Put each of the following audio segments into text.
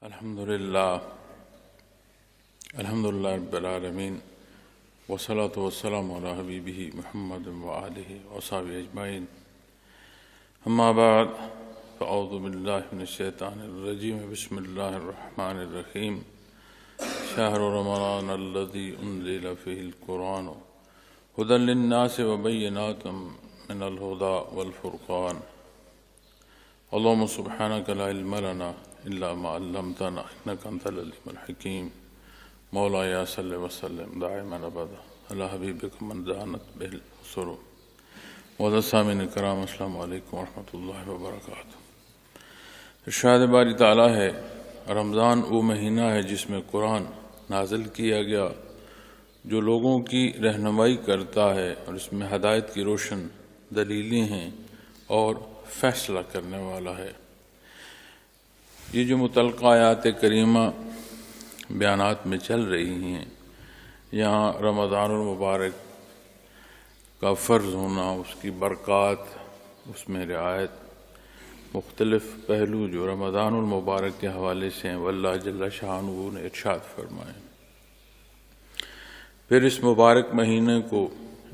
الحمدللہ رب العالمین والصلاة والسلام علی حبیبہ محمد وآلہ وصحبہ اجمعین اما بعد فاعوذ باللہ من الشیطان الرجیم بسم اللہ الرحمن الرحیم شہر رمضان الذی انزل فیہ القرآن ھدی للناس وبینات من الھدی والفرقان اللہم سبحانک لا علم لنا الا ما علمتنا انک انت العلیم الحکیم مولایا صلی وسلم دائما ابدا علی حبیبک من دانت بہ السرور معزز سامعین کرام السلام علیکم ورحمۃ اللہ وبرکاتہ۔ ارشاد باری تعالیٰ ہے، رمضان وہ مہینہ ہے جس میں قرآن نازل کیا گیا جو لوگوں کی رہنمائی کرتا ہے اور اس میں ہدایت کی روشن دلیلیں ہیں اور فیصلہ کرنے والا ہے۔ یہ جو متعلقہ آیات کریمہ بیانات میں چل رہی ہیں، یہاں رمضان المبارک کا فرض ہونا، اس کی برکات، اس میں رعایت، مختلف پہلو جو رمضان المبارک کے حوالے سے ہیں وہ اللہ جل شانہ نے ارشاد فرمائے۔ پھر اس مبارک مہینے کو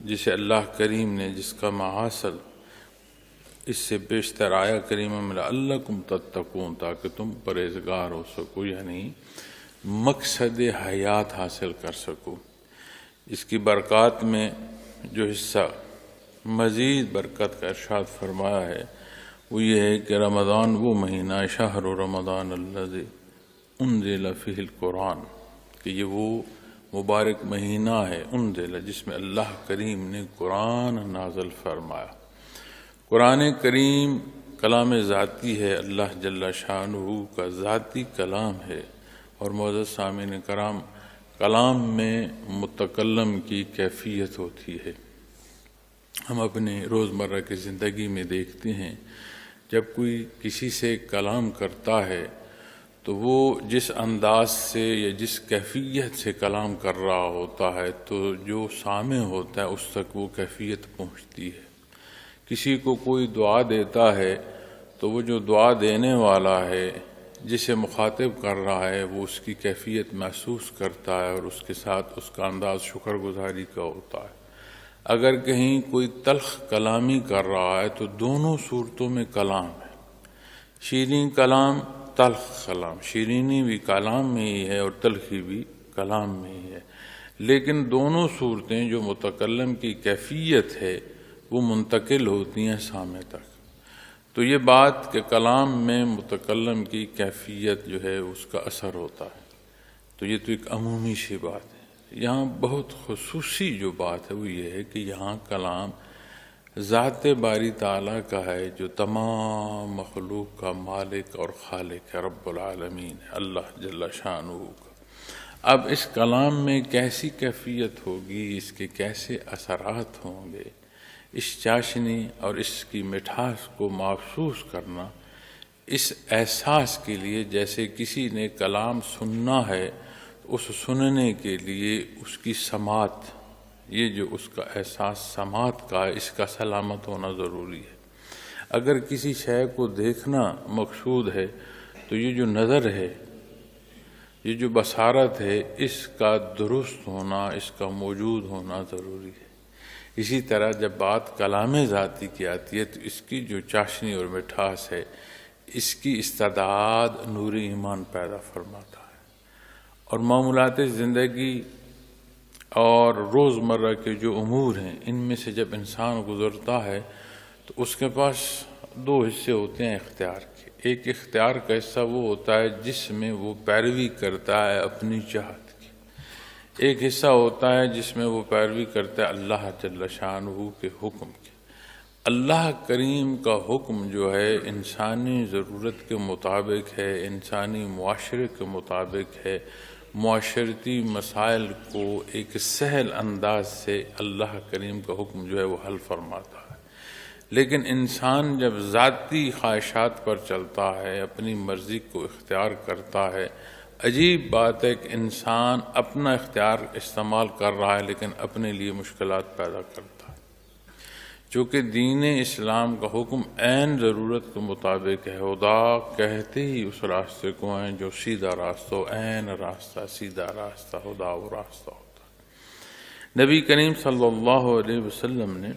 جسے اللہ کریم نے، جس کا محاصل اس سے بیشتر آیا کریمہ میں لعلکم تتقون، تاکہ تم پرہیزگار ہو سکو، یعنی مقصد حیات حاصل کر سکو۔ اس کی برکات میں جو حصہ مزید برکت کا ارشاد فرمایا ہے وہ یہ ہے کہ رمضان وہ مہینہ، شہر رمضان الذی انزل فیہ القرآن، کہ یہ وہ مبارک مہینہ ہے انزل جس میں اللہ کریم نے قرآن نازل فرمایا۔ قرآن کریم کلام ذاتی ہے، اللہ جل شانہ کا ذاتی کلام ہے، اور معزز سامعین کرام، کلام میں متکلم کی کیفیت ہوتی ہے۔ ہم اپنے روزمرہ کی زندگی میں دیکھتے ہیں جب کوئی کسی سے کلام کرتا ہے تو وہ جس انداز سے یا جس کیفیت سے کلام کر رہا ہوتا ہے تو جو سامع ہوتا ہے اس تک وہ کیفیت پہنچتی ہے۔ کسی کو کوئی دعا دیتا ہے تو وہ جو دعا دینے والا ہے، جسے مخاطب کر رہا ہے، وہ اس کی کیفیت محسوس کرتا ہے اور اس کے ساتھ اس کا انداز شکر گزاری کا ہوتا ہے۔ اگر کہیں کوئی تلخ کلامی کر رہا ہے تو دونوں صورتوں میں کلام ہے، شیریں کلام، تلخ کلام، شیرینی بھی کلام میں ہی ہے اور تلخی بھی کلام میں ہی ہے، لیکن دونوں صورتیں جو متکلم کی کیفیت ہے وہ منتقل ہوتی ہیں سامع تک۔ تو یہ بات کہ کلام میں متکلم کی کیفیت جو ہے اس کا اثر ہوتا ہے، تو یہ تو ایک عمومی سی بات ہے۔ یہاں بہت خصوصی جو بات ہے وہ یہ ہے کہ یہاں کلام ذات باری تعالیٰ کا ہے جو تمام مخلوق کا مالک اور خالق ہے، رب العالمین ہے، اللہ جل شانہ کا۔ اب اس کلام میں کیسی کیفیت ہوگی، اس کے کیسے اثرات ہوں گے، اس چاشنی اور اس کی مٹھاس کو محسوس کرنا، اس احساس کے لیے جیسے کسی نے کلام سننا ہے، اس سننے کے لیے اس کی سماعت، یہ جو اس کا احساس سماعت کا ہے، اس کا سلامت ہونا ضروری ہے۔ اگر کسی شے کو دیکھنا مقصود ہے تو یہ جو نظر ہے، یہ جو بصارت ہے، اس کا درست ہونا، اس کا موجود ہونا ضروری ہے۔ اسی طرح جب بات کلام ذاتی کی آتی ہے تو اس کی جو چاشنی اور مٹھاس ہے، اس کی استعداد نور ایمان پیدا فرماتا ہے، اور معمولات زندگی اور روزمرہ کے جو امور ہیں ان میں سے جب انسان گزرتا ہے تو اس کے پاس دو حصے ہوتے ہیں اختیار کے۔ ایک اختیار کا حصہ وہ ہوتا ہے جس میں وہ پیروی کرتا ہے اپنی چاہت کی، ایک حصہ ہوتا ہے جس میں وہ پیروی کرتا ہے اللہ جل شانہ کے حکم کی۔ اللہ کریم کا حکم جو ہے انسانی ضرورت کے مطابق ہے، انسانی معاشرے کے مطابق ہے، معاشرتی مسائل کو ایک سہل انداز سے اللہ کریم کا حکم جو ہے وہ حل فرماتا ہے۔ لیکن انسان جب ذاتی خواہشات پر چلتا ہے، اپنی مرضی کو اختیار کرتا ہے، عجیب بات ہے کہ انسان اپنا اختیار استعمال کر رہا ہے لیکن اپنے لیے مشکلات پیدا کرتا ہے۔ چونکہ دین اسلام کا حکم عین ضرورت کے مطابق ہے، خدا کہتے ہی اس راستے کو ہیں جو سیدھا راستہ ہو، عین راستہ، سیدھا راستہ، خدا وہ راستہ ہوتا ہے۔ نبی کریم صلی اللہ علیہ وسلم نے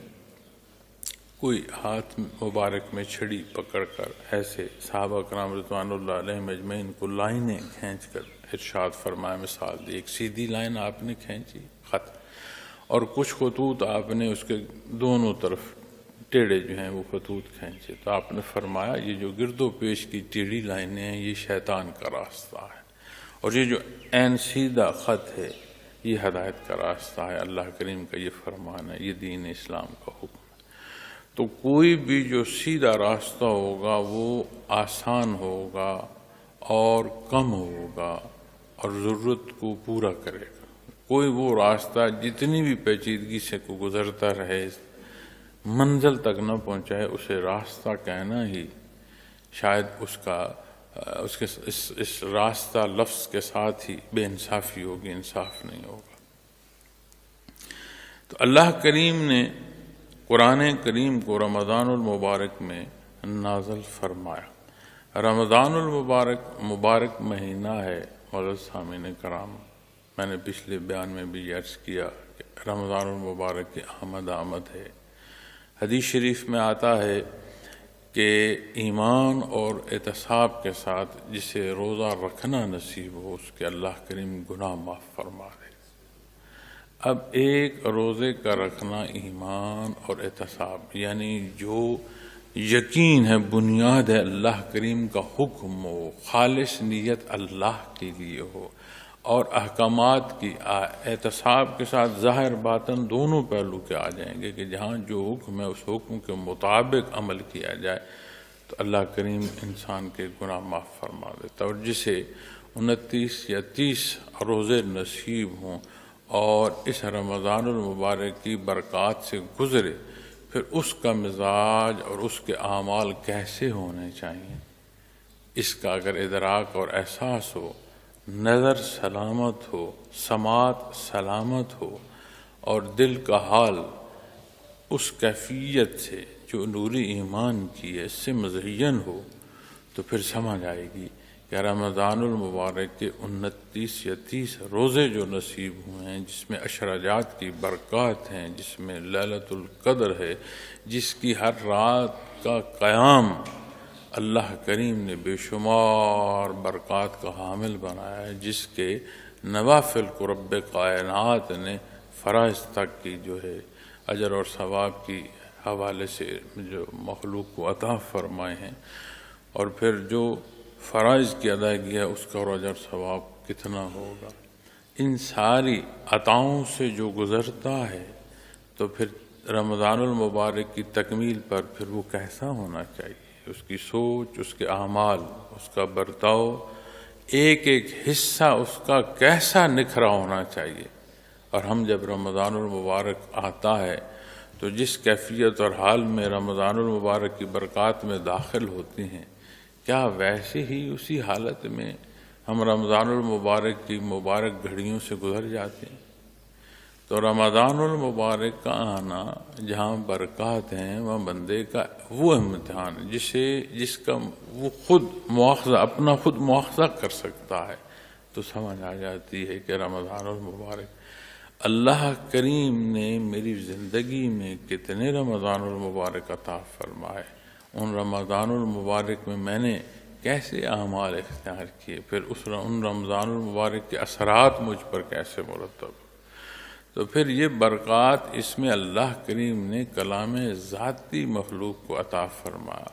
کوئی ہاتھ مبارک میں چھڑی پکڑ کر ایسے صحابہ کرام رضوان اللہ علیہم اجمعین کو لائنیں کھینچ کر ارشاد فرمایا، مثال دی، ایک سیدھی لائن آپ نے کھینچی خط، اور کچھ خطوط آپ نے اس کے دونوں طرف ٹیڑھے جو ہیں وہ خطوط کھینچے، تو آپ نے فرمایا یہ جو گرد و پیش کی ٹیڑھی لائنیں ہیں یہ شیطان کا راستہ ہے، اور یہ جو عین سیدھا خط ہے یہ ہدایت کا راستہ ہے۔ اللہ کریم کا یہ فرمان ہے، یہ دین اسلام کا حکم ہے۔ تو کوئی بھی جو سیدھا راستہ ہوگا وہ آسان ہوگا اور کم ہوگا اور ضرورت کو پورا کرے گا۔ کوئی وہ راستہ جتنی بھی پیچیدگی سے کو گزرتا رہے منزل تک نہ پہنچائے، اسے راستہ کہنا ہی شاید اس راستہ لفظ کے ساتھ ہی بے انصافی ہوگی، انصاف نہیں ہوگا۔ تو اللہ کریم نے قرآن کریم کو رمضان المبارک میں نازل فرمایا۔ رمضان مبارک مہینہ ہے معزز سامعین کرام، میں نے پچھلے بیان میں بھی عرض کیا کہ رمضان المبارک کی آمد ہے۔ حدیث شریف میں آتا ہے کہ ایمان اور احتساب کے ساتھ جسے روزہ رکھنا نصیب ہو اس کے اللہ کریم گناہ معاف فرما دے۔ اب ایک روزے کا رکھنا ایمان اور احتساب، یعنی جو یقین ہے، بنیاد ہے، اللہ کریم کا حکم ہو، خالص نیت اللہ کے لیے ہو، اور احکامات کی احتساب کے ساتھ ظاہر باطن دونوں پہلو کے آ جائیں گے کہ جہاں جو حکم ہے اس حکم کے مطابق عمل کیا جائے تو اللہ کریم انسان کے گناہ معاف فرما دیتا ہے۔ اور جسے 29 یا 30 روزے نصیب ہوں اور اس رمضان المبارک کی برکات سے گزرے، پھر اس کا مزاج اور اس کے اعمال کیسے ہونے چاہیے، اس کا اگر ادراک اور احساس ہو، نظر سلامت ہو، سماعت سلامت ہو، اور دل کا حال اس کیفیت سے جو نوری ایمان کی ہے اس سے مزین ہو، تو پھر سمجھ آئے گی کہ رمضان المبارک کے 29 یا 30 روزے جو نصیب ہوئے ہیں، جس میں اشراجات کی برکات ہیں، جس میں لیلۃ القدر ہے، جس کی ہر رات کا قیام اللہ کریم نے بے شمار برکات کا حامل بنایا ہے، جس کے نوافل کو رب کائنات نے فرائض تک کی جو ہے اجر اور ثواب کی حوالے سے جو مخلوق کو عطا فرمائے ہیں، اور پھر جو فرائض کی ادائیگی ہے اس کا اور اجر ثواب کتنا ہوگا، ان ساری عطاؤں سے جو گزرتا ہے تو پھر رمضان المبارک کی تکمیل پر پھر وہ کیسا ہونا چاہیے، اس کی سوچ، اس کے اعمال، اس کا برتاؤ، ایک ایک حصہ اس کا کیسا نکھرا ہونا چاہیے۔ اور ہم جب رمضان المبارک آتا ہے تو جس کیفیت اور حال میں رمضان المبارک کی برکات میں داخل ہوتے ہیں، کیا ویسے ہی اسی حالت میں ہم رمضان المبارک کی مبارک گھڑیوں سے گزر جاتے ہیں؟ تو رمضان المبارک کا آنا جہاں برکات ہیں وہاں بندے کا وہ امتحان جس کا وہ خود مواخذہ اپنا خود مواخذہ کر سکتا ہے، تو سمجھ آ جاتی ہے کہ رمضان المبارک اللہ کریم نے میری زندگی میں کتنے رمضان المبارک عطا فرمائے، ان رمضان المبارک میں نے کیسے اعمال اختیار کیے، پھر ان رمضان المبارک کے اثرات مجھ پر کیسے مرتب، تو پھر یہ برکات اس میں اللہ کریم نے کلام ذاتی مخلوق کو عطا فرمایا۔